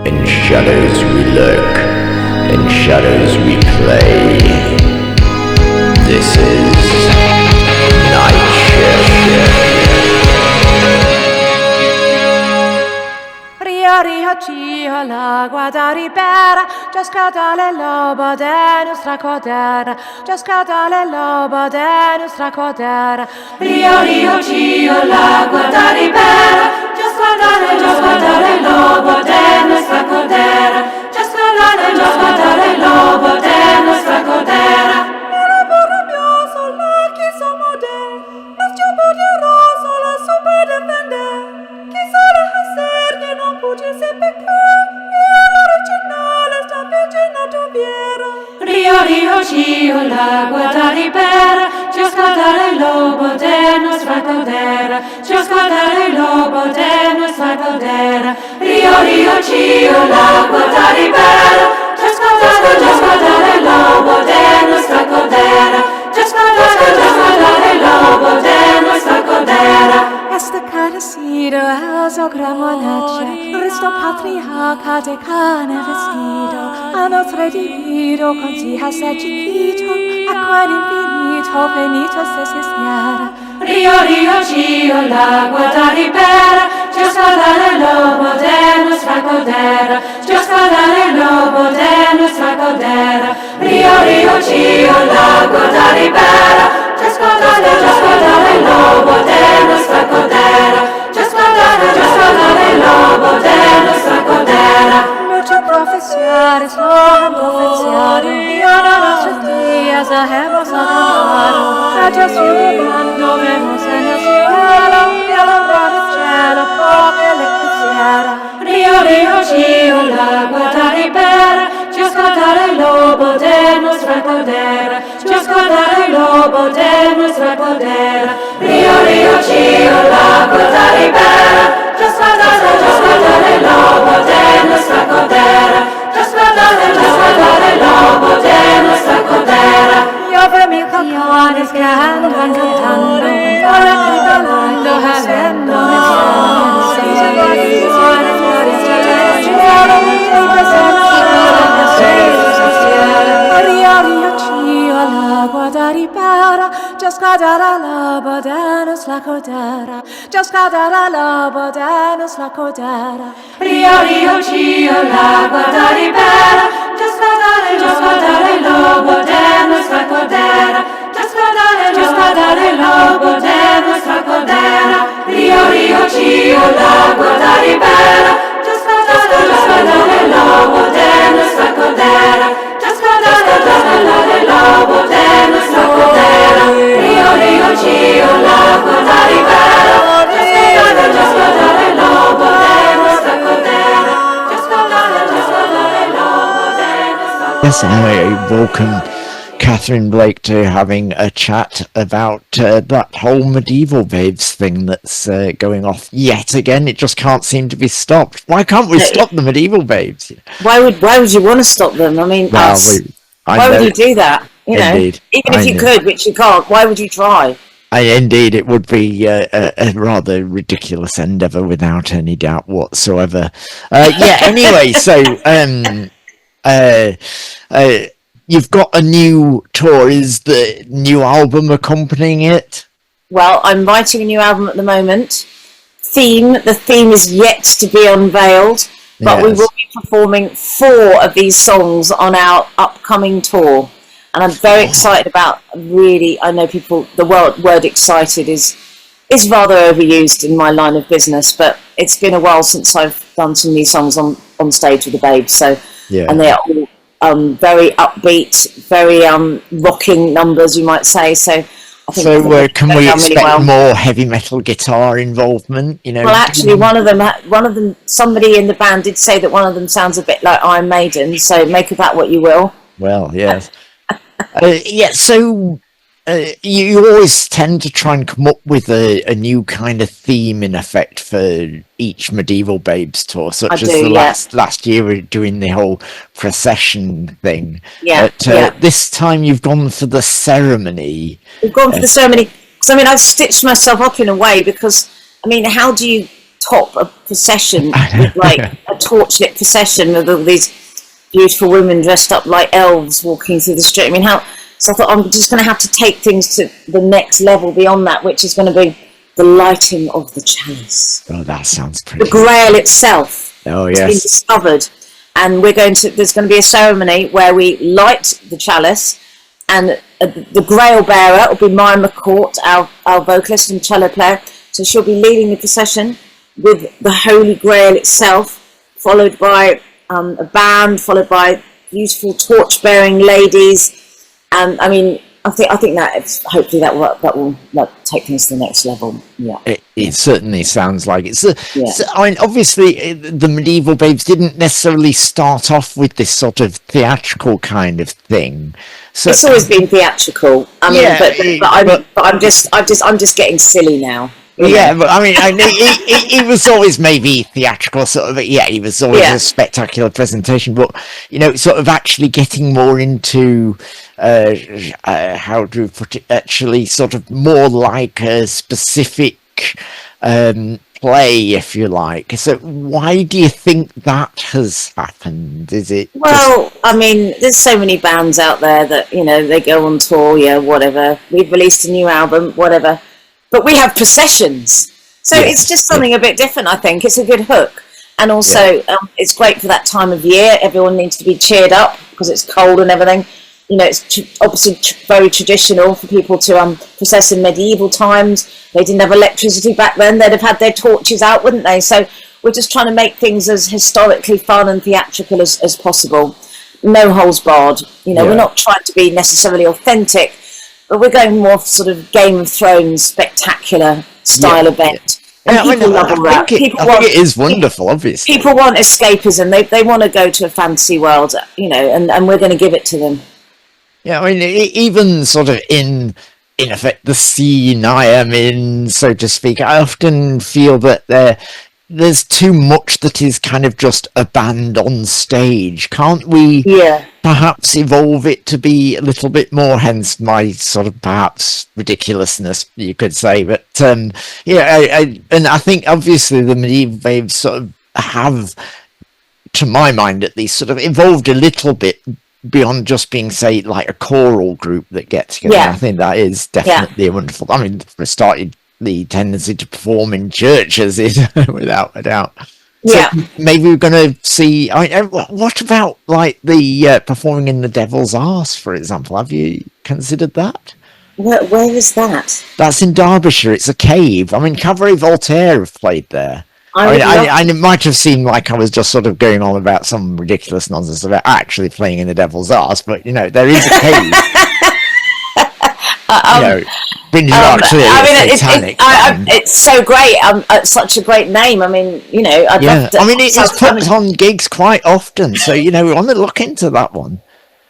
In shadows we lurk, in shadows we play. This is Night Shift. Rio Cio la guarda ribera, già scada le lobo de nostra codera, già scada le lobo de nostra codera. Rio Cio la guarda ribera, già scada le lobo de nostra codera, già scada le lobo de nostra codera. La borra mioso la chiesa mode, mas già poderoso la super defende, chi sarà a ser che non pugge se pecca, e all'originale sta vicinato viera. Rio Cio la guarda ribera, ci ascoltare il lobo de nostra codera, ci ascoltare il lobo de nostra codera. Rio Cio la guarda ribera, ci ascoltare il lobo de nostra codera, ci ascoltare il lobo de nostra codera. Este carecido es o gramonace, Cristo patriarca de carne vestido, a nos redimido con si hace chiquito, acqua infinito, benito se sistiera. Rio Cio la guarda ribera, ci ascoltare il lobo de nostra codera, ci ascoltare il lobo de nostra codera. Rio Cio la guarda ribera, ci ascoltare il lobo de nostra codera, ci ascoltare il lobo de nostra codera. Mucho profeciare, slohan profeciare, io non ho certezza, hemos adorado, a Gesù quando vemos en el cielo, y a la del cielo, proprio le quisiera. Rio Cio la guarda ribera, ci ascoltare il lobo de nostra codera, ci ascoltare il lobo de nostra codera. Rio Cio la guarda ribera, ci ascoltare il lobo de nostra codera, ci ascoltare il lobo de nostra codera. Io per mil canciones que andan cantando, regalando, haciendo Rio Cio la guarda ribera, già scada la lobo de nostra codera, già scada la lobo de nostra codera. Rio Cio la guarda ribera, già scada il lobo de nostra codera, già scada il lobo de nostra codera. Rio Cio la guarda ribera, già scada il lobo de nostra codera, già scada il lobo de nostra codera. Rio Cio la guarda ribera, già scada il lobo de nostra codera, già scada il lobo de nostra codera. Yes, I welcome Katherine Blake to having a chat about that whole Mediaeval Babes thing that's going off yet again. It just can't seem to be stopped. Why can't we stop the Medieval Babes? Why would you want to stop them? I mean, why would you do that? You know, Indeed. Even if you could, which you can't, why would you try? Indeed, it would be a rather ridiculous endeavour without any doubt whatsoever. Anyway, so you've got a new tour. Is the new album accompanying it? Well, I'm writing a new album at the moment. The theme is yet to be unveiled, but we will be performing 4 of these songs on our upcoming tour. And I'm very excited about, really, I know people, the word excited is rather overused in my line of business, but it's been a while since I've done some new songs on stage with the Baebes. So, and they're all very upbeat, very rocking numbers, you might say. So, I think can we expect more heavy metal guitar involvement? You know, well, actually, one of them, somebody in the band did say that one of them sounds a bit like Iron Maiden. So, make of that what you will. Well, yes. So you always tend to try and come up with a new kind of theme, in effect, for each Mediaeval Babes tour, such as last year we were doing the whole procession thing. This time you've gone for the ceremony. We've gone for the ceremony, because, I mean, I've stitched myself up in a way, because, I mean, how do you top a procession with like a torchlit procession with all these beautiful women dressed up like elves walking through the street. I mean, so I thought I'm just going to have to take things to the next level beyond that, which is going to be the lighting of the chalice. Oh, that sounds pretty. The Grail itself. Oh, yes. It's been discovered, and there's going to be a ceremony where we light the chalice, and the Grail bearer will be Mirand McCourt, our vocalist and cello player. So she'll be leading the procession with the Holy Grail itself, followed by a band, followed by beautiful torch-bearing ladies. And I mean, I think that hopefully that will take things to the next level. Yeah, it certainly sounds like it. So, I mean, obviously, the Medieval Babes didn't necessarily start off with this sort of theatrical kind of thing. So it's always been theatrical. I mean, but I'm just getting silly now. Yeah, but I mean, it was always maybe theatrical, sort of. Yeah, it was always a spectacular presentation, but sort of actually getting more into how to put it, actually sort of more like a specific play, if you like. So, why do you think that has happened? Is it? Well, I mean, there's so many bands out there that they go on tour, whatever. We've released a new album, whatever. But we have processions, so it's just something a bit different. I think it's a good hook, and also it's great for that time of year. Everyone needs to be cheered up because it's cold and everything. It's obviously very traditional for people to process in medieval times. They didn't have electricity back then; they'd have had their torches out, wouldn't they? So we're just trying to make things as historically fun and theatrical as possible. No holes barred. We're not trying to be necessarily authentic. But we're going more sort of Game of Thrones spectacular style event. And people love all that. I think it is wonderful, obviously. People want escapism. They want to go to a fantasy world, and we're going to give it to them. Yeah, I mean, even sort of in effect, the scene I am in, so to speak, I often feel that there's too much that is kind of just a band on stage. Can't we perhaps evolve it to be a little bit more, hence my sort of perhaps ridiculousness, you could say. But and I think obviously the Medieval Babes sort of have, to my mind at least, sort of evolved a little bit beyond just being, say, like a choral group that gets together. I think that is definitely wonderful. I mean, for started, the tendency to perform in churches is without a doubt. So maybe we're going to see. What about like the performing in the Devil's Arse, for example? Have you considered that? Where is that? That's in Derbyshire. It's a cave. I mean, Cabaret Voltaire have played there. It might have seemed like I was just sort of going on about some ridiculous nonsense about actually playing in the Devil's Arse, but there is a cave. It's so great. It's such a great name. I mean, I'd love to. I mean, it's put on gigs quite often, so we want to look into that one.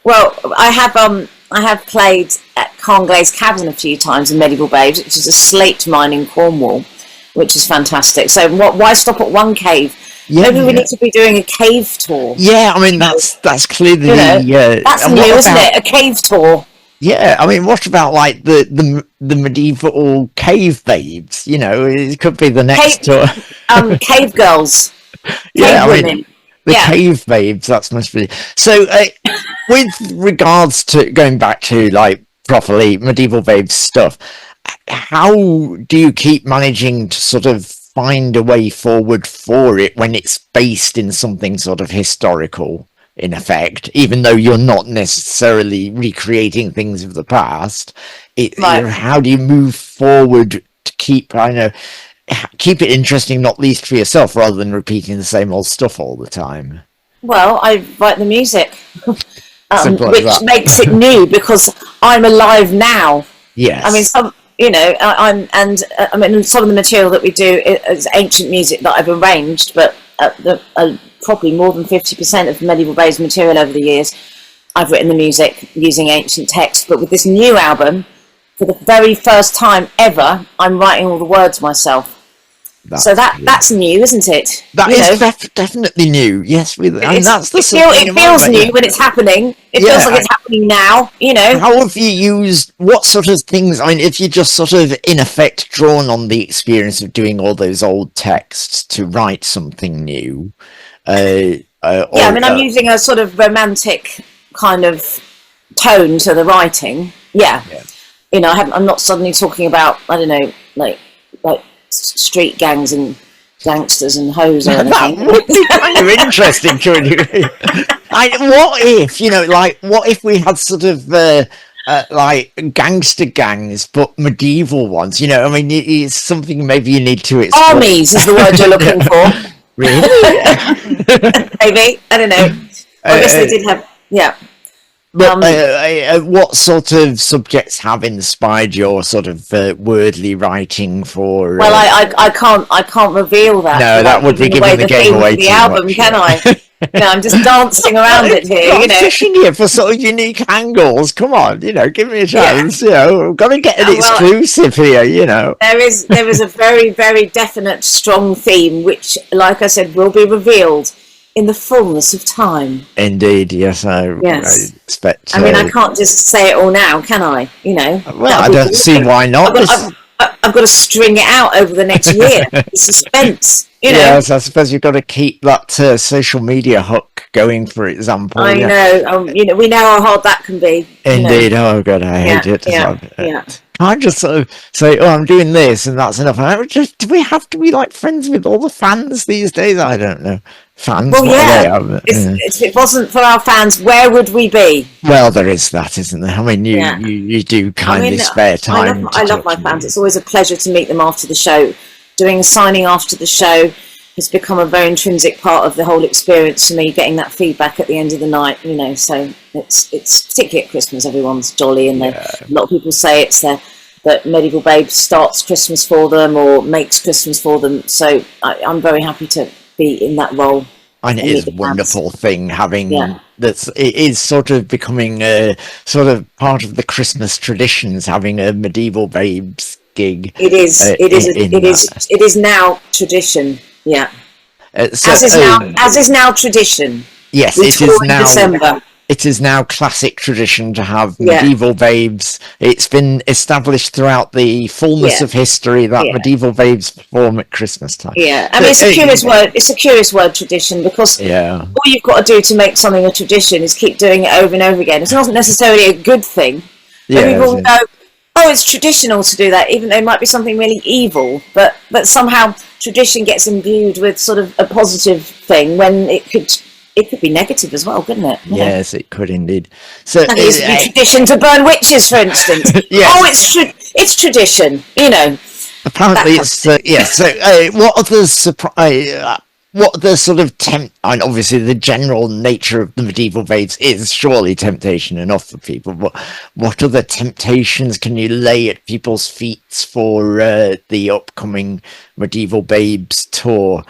Well, I have played at Carnglaze Cavern a few times in Medieval Babes, which is a slate mine in Cornwall, which is fantastic. So why stop at one cave? Maybe we need to be doing a cave tour. Yeah, I mean that's clearly that's new, isn't it? A cave tour. Yeah, I mean, what about like the medieval cave babes? It could be the next tour. Cave girls. Women. The cave babes. That's must be. So, with regards to going back to like properly Medieval Babes stuff, how do you keep managing to sort of find a way forward for it when it's based in something sort of historical? In effect, even though you're not necessarily recreating things of the past, how do you move forward to keep it interesting, not least for yourself, rather than repeating the same old stuff all the time? Well, I write the music, which makes it new because I'm alive now. Yes, I mean some of the material that we do is ancient music that I've arranged, but probably more than 50% of Medieval Babes material over the years, I've written the music using ancient text. But with this new album, for the very first time ever, I'm writing all the words myself. So that's new, isn't it? That is definitely new. Yes, that's the it feels new when it's happening. It feels like it's happening now. How have you used? What sort of things? I mean, if you just sort of in effect drawn on the experience of doing all those old texts to write something new. I'm using a sort of romantic kind of tone to the writing. Yeah. I'm not suddenly talking about, I don't know, like street gangs and gangsters and hoes or anything. That would be kind of interesting, what if we had sort of like gangster gangs, but medieval ones? I mean, it's something maybe you need to explore. Armies is the word you're looking for. Really? Maybe, I don't know. I guess they did have, But what sort of subjects have inspired your sort of wordly writing for? Well, I can't reveal that. No, that would be giving the game away too the album, much, can I? I'm just dancing around it here. I'm fishing here for sort of unique angles. Come on, give me a chance. I've got to get an exclusive here. There is a very, very definite, strong theme, which, like I said, will be revealed in the fullness of time. Indeed, yes, I expect. I mean, I can't just say it all now, can I? Well, I don't see why not. I've got to string it out over the next year. It's suspense. Yes, I suppose you've got to keep that social media hook going, for example. I know. We know how hard that can be. Indeed. Oh God, I hate it. Can't just sort of say, "Oh, I'm doing this," and that's enough. Do we have to be like friends with all the fans these days? I don't know. Fans? Well, if it wasn't for our fans, where would we be? Well, there is that, isn't there? I mean, you do kindly spare time. I love my fans. It's always a pleasure to meet them after the show. Doing signing after the show has become a very intrinsic part of the whole experience for me, getting that feedback at the end of the night, so it's particularly at Christmas, everyone's jolly, and a lot of people say that Medieval Baebes starts Christmas for them or makes Christmas for them, so I'm very happy to be in that role. And it is a wonderful thing having it is sort of becoming a sort of part of the Christmas traditions, having a Medieval Baebes gig. It is now tradition. Yeah. As is now tradition. Yes, it is now. December. It is now classic tradition to have Medieval Baebes. It's been established throughout the fullness of history that Medieval Baebes perform at Christmas time. Yeah, I mean, it's a curious word. It's a curious word, tradition, because all you've got to do to make something a tradition is keep doing it over and over again. It's not necessarily a good thing. People go, "Oh, it's traditional to do that," even though it might be something really evil. But somehow tradition gets imbued with sort of a positive thing when it could be negative as well, couldn't it? Yes, it could indeed. So it used to be tradition to burn witches, for instance. Oh, it's tradition, Apparently, it's So, what the sort of and obviously the general nature of the Medieval Baebes is surely temptation enough for people, but what other temptations can you lay at people's feet for the upcoming Medieval Baebes tour?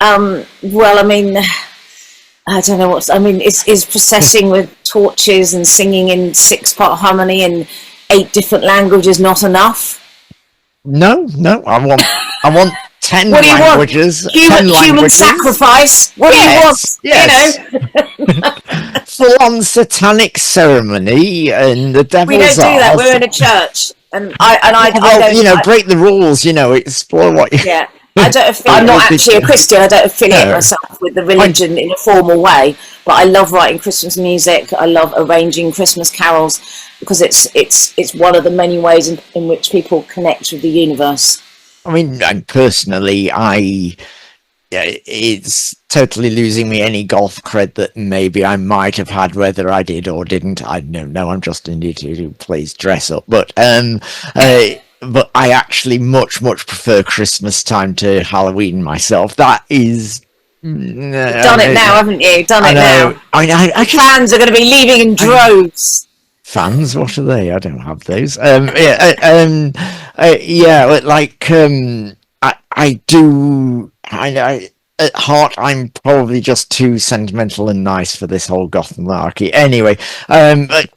Well, I mean, I don't know is processing with torches and singing in 6-part harmony in 8 different languages not enough? No, I want 10 languages. Human sacrifice. What do you want? Yes. Full-on satanic ceremony and the devil's We don't do that. We're in a church, and I don't. Break the rules. Explore what you. Yeah. I'm not actually a Christian. I don't affiliate myself with the religion in a formal way, but I love writing Christmas music. I love arranging Christmas carols because it's one of the many ways in which people connect with the universe. I mean, and personally, it's totally losing me any golf cred that maybe I might have had, whether I did or didn't. I don't know. I'm just an idiot who plays dress up, but I actually much prefer Christmas time to Halloween myself. That is. You've done it now, haven't you? Done it now. Fans are going to be leaving in droves. Fans? What are they? I don't have those. I do. At heart, I'm probably just too sentimental and nice for this whole goth malarkey. Anyway,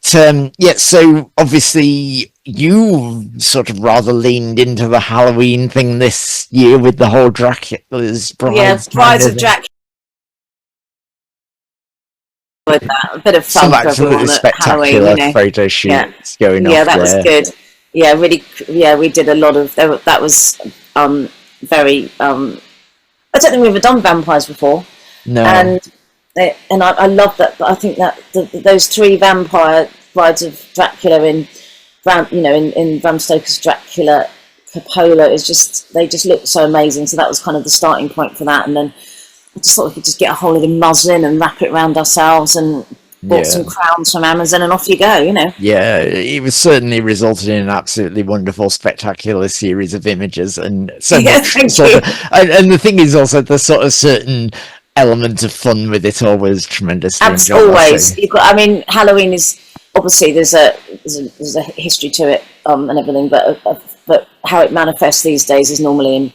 so obviously you sort of rather leaned into the Halloween thing this year with the whole Dracula's Brides. Yeah, Brides of Dracula. With that, a bit of fun Some for absolutely everyone spectacular at Halloween, photo shoots going off. Yeah, that was good. Yeah, really. Yeah, we did a lot of that. Was very. I don't think we've ever done vampires before. No. And I love that. I think that those 3 vampire Brides of Dracula in Bram Stoker's Dracula Coppola is just, they just look so amazing. So that was kind of the starting point for that. And then I just thought we could just get a whole of the muslin and wrap it around ourselves and bought some crowns from Amazon and off you go, Yeah, it was certainly resulted in an absolutely wonderful, spectacular series of images, and so and the thing is also the sort of certain element of fun with it always tremendously. Always, Halloween is obviously there's a history to it and everything, but how it manifests these days is normally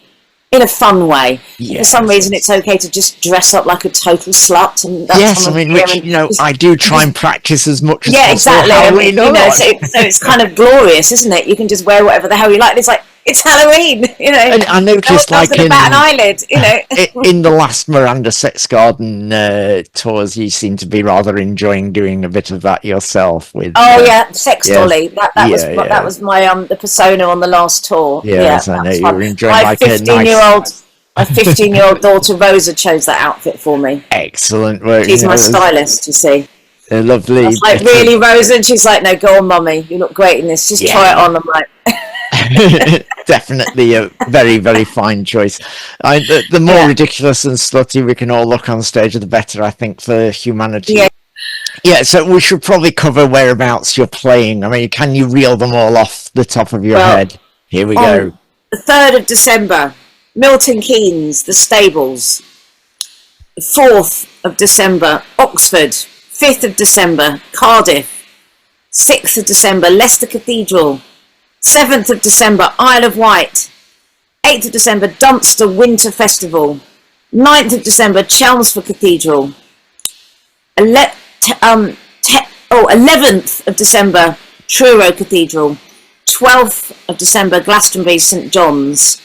in a fun way. Yes. For some reason, it's okay to just dress up like a total slut. And that's I do try and practice as much as possible. Yeah, exactly. So it's kind of glorious, isn't it? You can just wear whatever the hell you like. It's like, it's Halloween, And I noticed, no one bat an eyelid, in the last Mirand Sex Garden tours, you seem to be rather enjoying doing a bit of that yourself. With Sex Dolly. That was my the persona on the last tour. Yes, I know you were enjoying my 15-year-old daughter Rosa chose that outfit for me. Excellent work. She's my stylist, you see. Lovely. I was like, really, Rosa? And she's like, no, go on, mummy. You look great in this. Just try it on. I'm like. Definitely a very, very fine choice. The more ridiculous and slutty we can all look on stage, the better, I think, for humanity. Yeah, so we should probably cover whereabouts you're playing. I mean, can you reel them all off the top of your head? Here we go. The 3rd of December, Milton Keynes, The Stables. 4th of December, Oxford. 5th of December, Cardiff. 6th of December, Leicester Cathedral. 7th of December, Isle of Wight. 8th of December, Dunster Winter Festival. 9th of December, Chelmsford Cathedral. 11th of December, Truro Cathedral. 12th of December, Glastonbury St John's.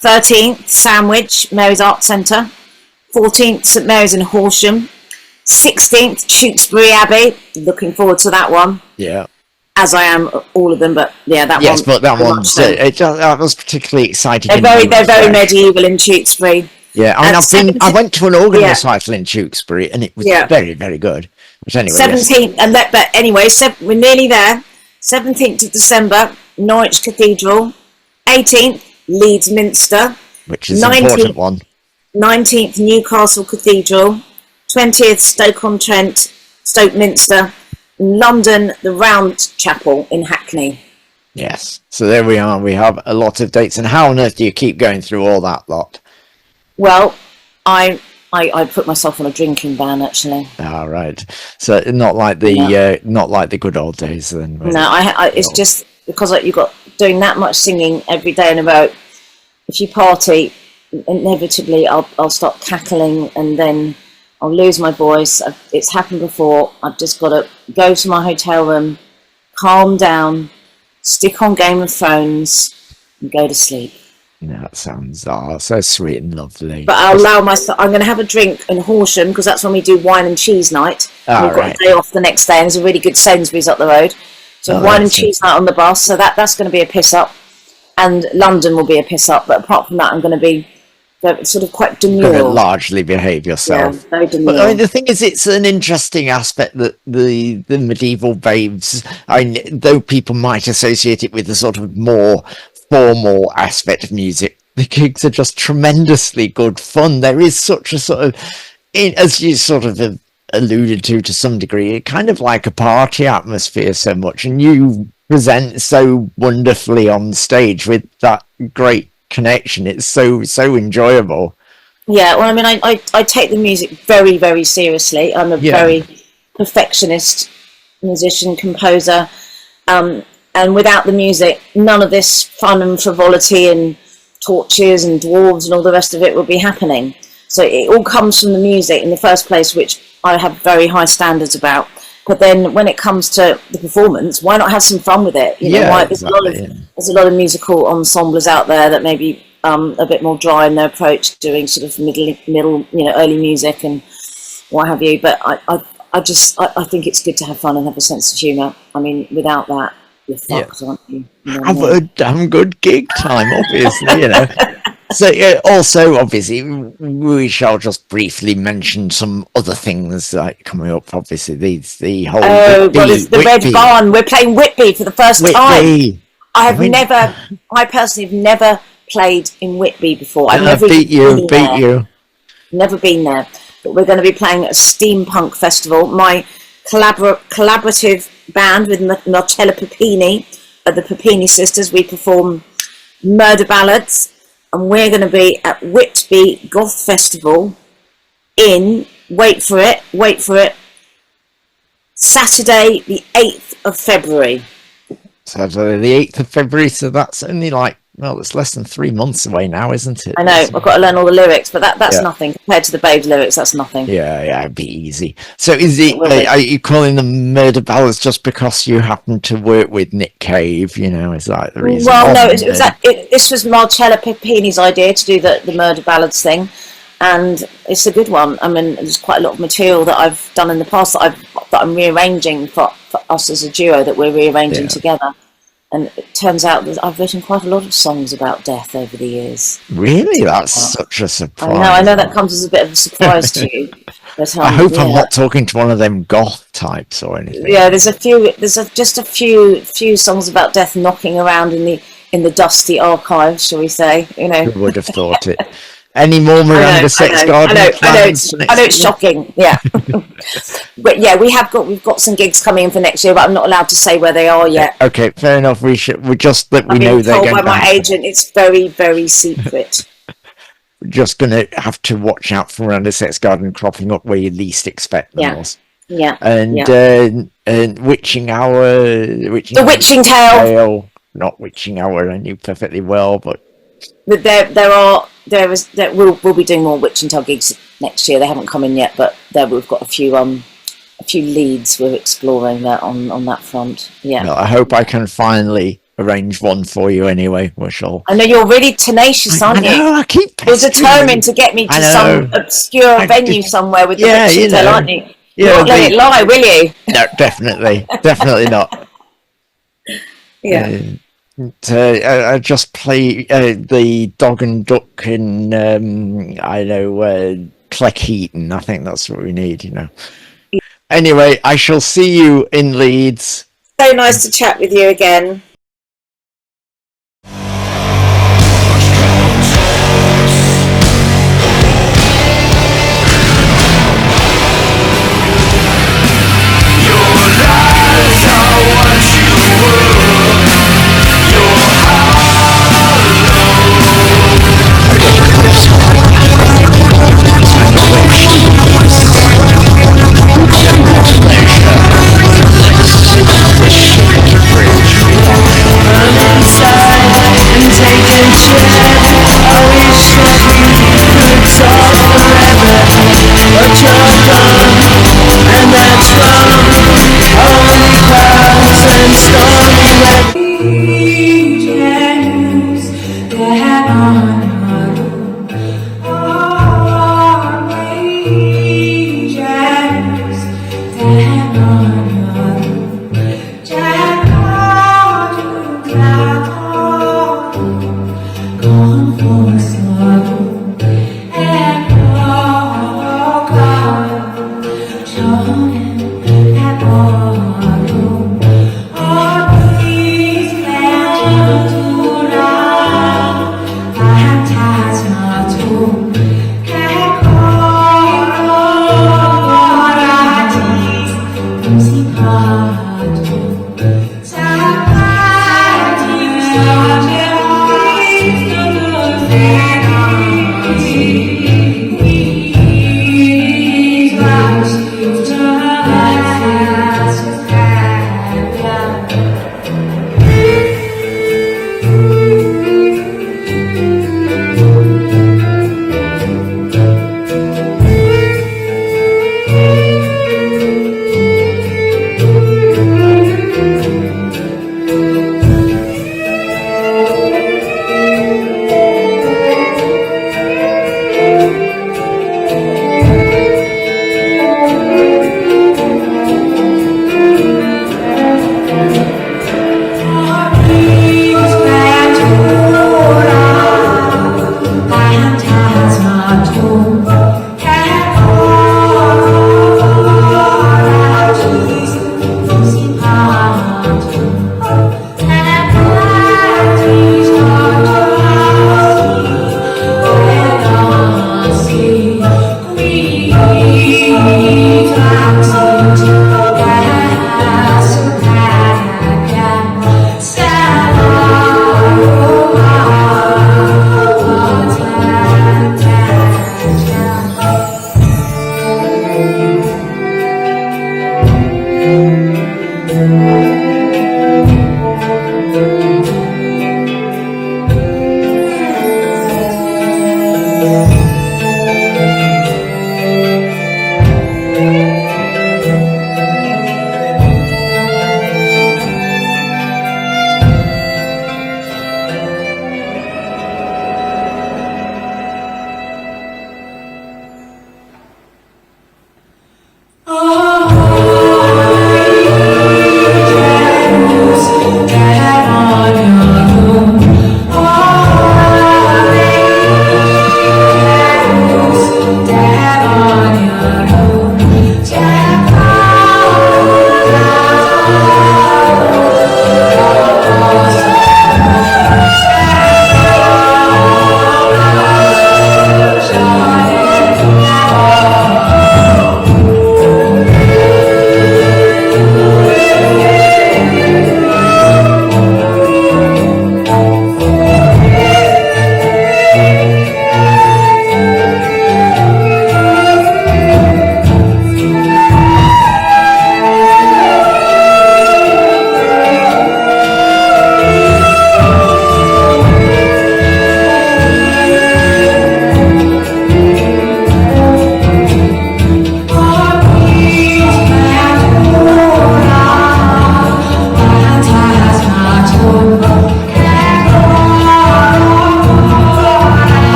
13th, Sandwich, Mary's Art Centre. 14th, St Mary's in Horsham. 16th, Tewkesbury Abbey. Looking forward to that one. Yeah. As I am all of them, but that one. Yes, but that one, I was particularly excited. They're very medieval in Tewkesbury. Yeah, I mean, I went to an organ recital in Tewkesbury, and it was very, very good. But anyway, 17th, but anyway, we're nearly there. 17th of December, Norwich Cathedral. 18th, Leeds Minster, which is an important one. 19th, Newcastle Cathedral. 20th, Stoke-on-Trent, Stoke Minster. London, the Round Chapel in Hackney. Yes, so there we are. We have a lot of dates. And how on earth do you keep going through all that lot? Well, I put myself on a drinking ban, actually. Ah, right. So not like the good old days then. No, it's just because you got doing that much singing every day in a row. If you party, inevitably I'll start cackling and then I'll lose my voice. It's happened before. I've just got to go to my hotel room, calm down, stick on Game of Thrones, and go to sleep. That sounds so sweet and lovely. But I'll allow myself. I'm going to have a drink in Horsham because that's when we do wine and cheese night. And we've got a day off the next day, and there's a really good Sainsbury's up the road. So wine and cheese night on the bus. So that's going to be a piss up, and London will be a piss up. But apart from that, I'm going to be sort of quite demure. Largely behave yourself. Yeah, very demure. But I mean, the thing is, it's an interesting aspect that the medieval babes, though people might associate it with the sort of more formal aspect of music, the gigs are just tremendously good fun. There is such a sort of, as you sort of have alluded to some degree, kind of like a party atmosphere so much, and you present so wonderfully on stage with that great connection. It's so enjoyable. Yeah, well, I mean, I take the music very, very seriously. I'm a very perfectionist musician, composer, and without the music, none of this fun and frivolity and torches and dwarves and all the rest of it would be happening. So it all comes from the music in the first place, which I have very high standards about, But then when it comes to the performance, why not have some fun with it? You know, there's a lot of musical ensembles out there that maybe a bit more dry in their approach, doing sort of middle, early music and what have you. But I think it's good to have fun and have a sense of humour. I mean, without that, you're fucked, aren't you? Have a damn good gig time, obviously, you know. So also, obviously, we shall just briefly mention some other things like coming up. Obviously, the whole the Red Barn. We're playing Whitby for the first time. I personally have never played in Whitby before. I've never beat you. Never been there, but we're going to be playing at a steampunk festival. My collaborative band with Marcella Pepini, the Pepini sisters, we perform murder ballads. And we're going to be at Whitby Goth Festival in, wait for it, Saturday the 8th of February. Saturday the 8th of February, so that's only it's less than 3 months away now, isn't it? I know, I've got to learn all the lyrics, but that's nothing. Compared to the Baebes lyrics, that's nothing. Yeah, it'd be easy. So are you calling them murder ballads just because you happen to work with Nick Cave, you know, is that the reason? Well, no, this was Marcella Pepini's idea to do the murder ballads thing, and it's a good one. I mean, there's quite a lot of material that I've done in the past that I'm rearranging for us as a duo, that we're rearranging together. And it turns out that I've written quite a lot of songs about death over the years. Really? That's such a surprise. I know that comes as a bit of a surprise to you. But, I hope I'm not talking to one of them goth types or anything. Yeah, there's just a few songs about death knocking around in the dusty archives, shall we say? You know, who would have thought it? Any more Mirand Sex Garden? I know it's shocking. Yeah, but yeah, we've got some gigs coming in for next year, but I'm not allowed to say where they are yet. Okay, fair enough. We just let we know they're going. By my agent, it's very, very secret. We're just gonna have to watch out for Mirand Sex Garden cropping up where you least expect them. Yeah. And Witching Hour, The Witching Tale. Not Witching Hour. I knew perfectly well, but we'll be doing more Witch and Tale gigs next year. They haven't come in yet, but we've got a few leads we're exploring that on that front. Yeah. Well, I hope I can finally arrange one for you anyway. I know you're really tenacious, aren't you? I keep you're determined to get me to some obscure venue somewhere with the Witch and Tale, aren't you? You won't let it lie, will you? No, definitely not. Yeah. I just play the Dog and Duck in Cleckheaton. I think that's what we need, you know. Anyway, I shall see you in Leeds. So nice to chat with you again.